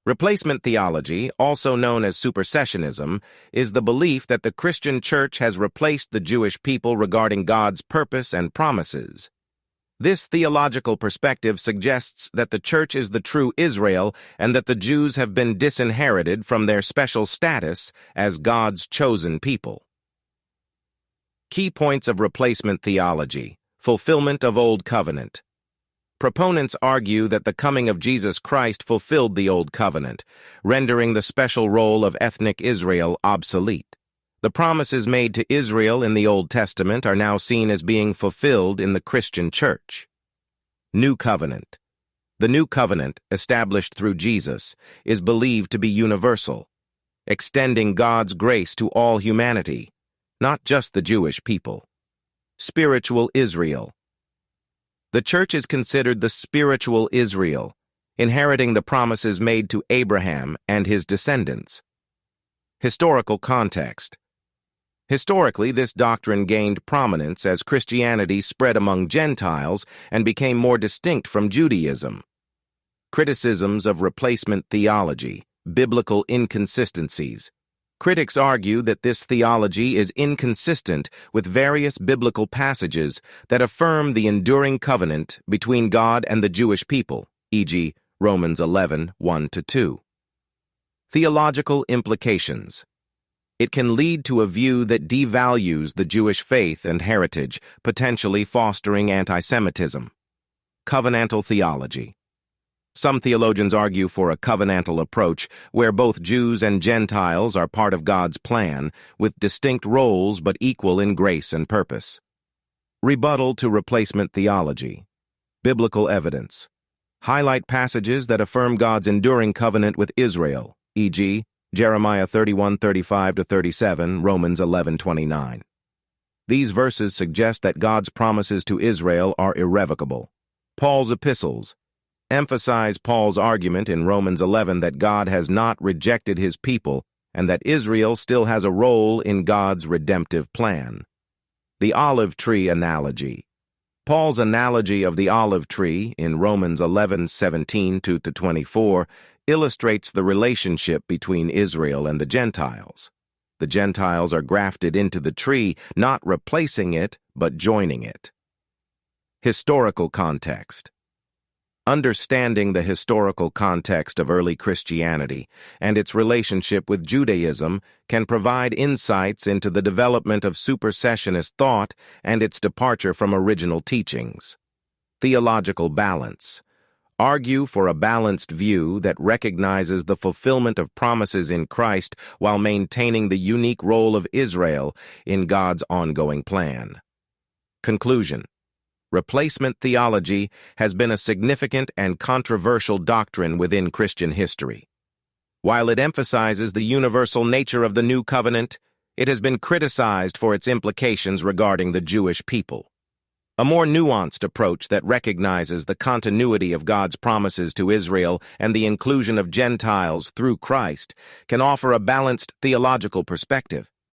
Replacement theology, also known as supersessionism, is the belief that the Christian church has replaced the Jewish people regarding God's purpose and promises. This theological perspective suggests that the church is the true Israel and that the Jews have been disinherited from their special status as God's chosen people. Key points of replacement theology: fulfillment of Old Covenant. Proponents argue that the coming of Jesus Christ fulfilled the Old Covenant, rendering the special role of ethnic Israel obsolete. The promises made to Israel in the Old Testament are now seen as being fulfilled in the Christian church. New Covenant. The New Covenant, established through Jesus, is believed to be universal, extending God's grace to all humanity, not just the Jewish people. Spiritual Israel. The church is considered the spiritual Israel, inheriting the promises made to Abraham and his descendants. Historical context. Historically, this doctrine gained prominence as Christianity spread among Gentiles and became more distinct from Judaism. Criticisms of replacement theology, biblical inconsistencies. Critics argue that this theology is inconsistent with various biblical passages that affirm the enduring covenant between God and the Jewish people, e.g., Romans 11, 1-2. Theological implications. It can lead to a view that devalues the Jewish faith and heritage, potentially fostering anti-Semitism. Covenantal theology. Some theologians argue for a covenantal approach where both Jews and Gentiles are part of God's plan, with distinct roles but equal in grace and purpose. Rebuttal to replacement theology. Biblical evidence. Highlight passages that affirm God's enduring covenant with Israel, e.g., Jeremiah 31:35-37, Romans 11:29. These verses suggest that God's promises to Israel are irrevocable. Paul's epistles emphasize Paul's argument in Romans 11 that God has not rejected his people and that Israel still has a role in God's redemptive plan. The olive tree analogy. Paul's analogy of the olive tree in Romans 11:17-24 illustrates the relationship between Israel and the Gentiles. The Gentiles are grafted into the tree, not replacing it, but joining it. Historical context. Understanding the historical context of early Christianity and its relationship with Judaism can provide insights into the development of supersessionist thought and its departure from original teachings. Theological balance. Argue for a balanced view that recognizes the fulfillment of promises in Christ while maintaining the unique role of Israel in God's ongoing plan. Conclusion. Replacement theology has been a significant and controversial doctrine within Christian history. While it emphasizes the universal nature of the New Covenant, it has been criticized for its implications regarding the Jewish people. A more nuanced approach that recognizes the continuity of God's promises to Israel and the inclusion of Gentiles through Christ can offer a balanced theological perspective.